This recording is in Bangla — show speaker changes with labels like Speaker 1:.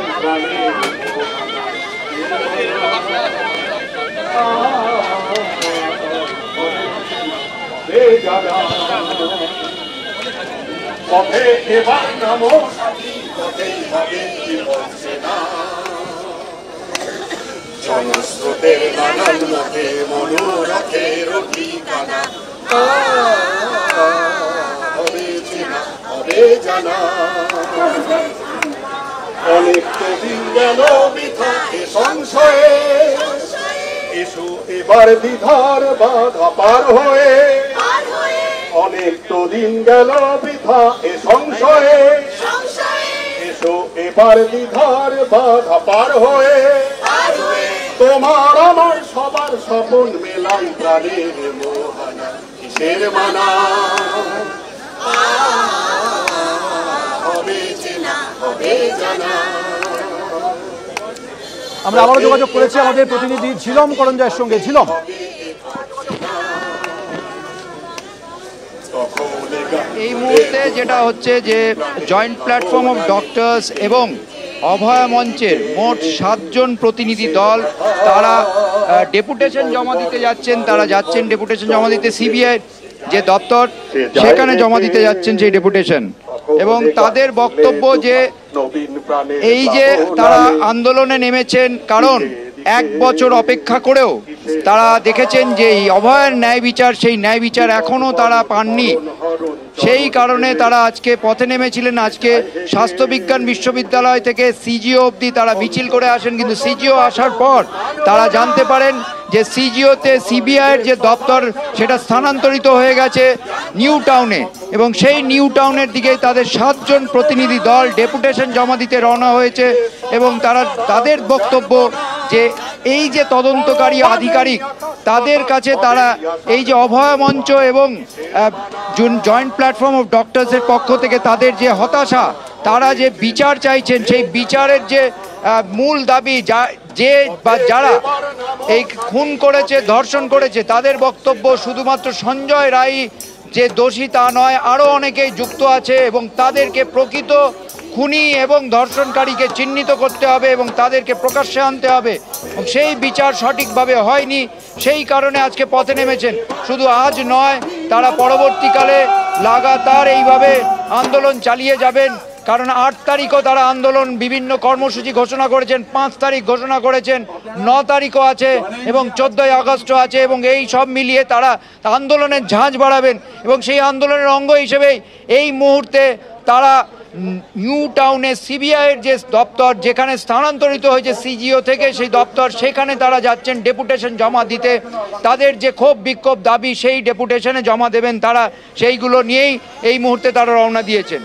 Speaker 1: মেলাই প্রাণে পথে এবার নামো সাথী, পথেই হবে জীবন সেনা। জনস্রোতের নানান মতে মনোরথের ঠিকানা হবে চেনা, হবে জানা। অনেক তো দিন গেল বৃথা এ সংশয়ে, এসো এবার দ্বিধার বাধা পার হয়ে। অনেক তো দিন গেল বৃথা এ সংশয়ে, এসো এবার দ্বিধার বাধা পার হয়ে। তোমার আমার সবার স্বপন মেলাই প্রাণের মোহনা, কিসের মানা হবে চেনা, হবে জানা।
Speaker 2: আমরা আবারও যোগাযোগ করেছি আমাদের প্রতিনিধি ঝিলম করঞ্জয়ের সঙ্গে। ঝিলম,
Speaker 3: এই মুহূর্তে যেটা হচ্ছে যে জয়েন্ট প্ল্যাটফর্ম অফ ডক্টরস এবং অভয়া মঞ্চের মোট 7 জন প্রতিনিধি দল তারা ডেপুটেশন জমা দিতে যাচ্ছেন। তারা যাচ্ছেন ডেপুটেশন জমা দিতে সিবিআই যে দপ্তর, সেখানে জমা দিতে যাচ্ছেন সেই ডেপুটেশন। এবং তাদের বক্তব্য যে এই যে তারা আন্দোলনে নেমেছেন কারণ 1 বছর অপেক্ষা করেও তারা দেখেছেন যে এই অভয়ের ন্যায় বিচার, সেই ন্যায় বিচার এখনো তারা পাননি। সেই কারণে তারা আজকে পথে নেমেছিলেন। আজকে স্বাস্থ্যবিজ্ঞান বিশ্ববিদ্যালয় থেকে সিজিও অবধি তারা মিছিল করে আসেন, কিন্তু সিজিও আসার পর তারা জানতে পারেন যে সিজিওতে সিবিআইয়ের যে দপ্তর সেটা স্থানান্তরিত হয়ে গেছে নিউ টাউনে। এবং সেই নিউ টাউনের দিকে তাদের 7 জন প্রতিনিধি দল ডেপুটেশন জমা দিতে রওনা হয়েছে। এবং তাদের বক্তব্য যে এই যে তদন্তকারী আধিকারিক তাদের কাছে তারা এই যে অভয়া মঞ্চ এবং জয়েন্ট প্ল্যাটফর্ম অফ ডক্টরসের পক্ষ থেকে তাদের যে হতাশা, তারা যে বিচার চাইছেন সেই বিচারের যে মূল দাবি, যে বা যারা এই খুন করেছে, ধর্ষণ করেছে, তাদের বক্তব্য শুধুমাত্র সঞ্জয় রায় যে দোষী তা নয়, আরও অনেকেই যুক্ত আছে এবং তাদেরকে প্রকৃত খুনি এবং ধর্ষণকারীকে চিহ্নিত করতে হবে এবং তাদেরকে প্রকাশ্যে আনতে হবে। এবং সেই বিচার সঠিকভাবে হয়নি, সেই কারণে আজকে পথে নেমেছেন। শুধু আজ নয়, তারা পরবর্তীকালে লাগাতার এইভাবে আন্দোলন চালিয়ে যাবেন। কারণ 8 তারিখও তারা আন্দোলন বিভিন্ন কর্মসূচি ঘোষণা করেছেন, 5 তারিখ ঘোষণা করেছেন, 9 তারিখও আছে এবং 14ই আগস্টও আছে। এবং এই সব মিলিয়ে তারা আন্দোলনের ঝাঁঝ বাড়াবেন। এবং সেই আন্দোলনের অঙ্গ হিসেবেই এই মুহূর্তে তারা নিউ টাউনে সিবিআইয়ের যে দপ্তর, যেখানে স্থানান্তরিত হয়েছে সিজিও থেকে সেই দপ্তর, সেখানে তারা যাচ্ছেন ডেপুটেশন জমা দিতে। তাদের যে ক্ষোভ বিক্ষোভ দাবি সেই ডেপুটেশনে জমা দেবেন তারা, সেইগুলো নিয়েই এই মুহূর্তে তারা রওনা দিয়েছেন।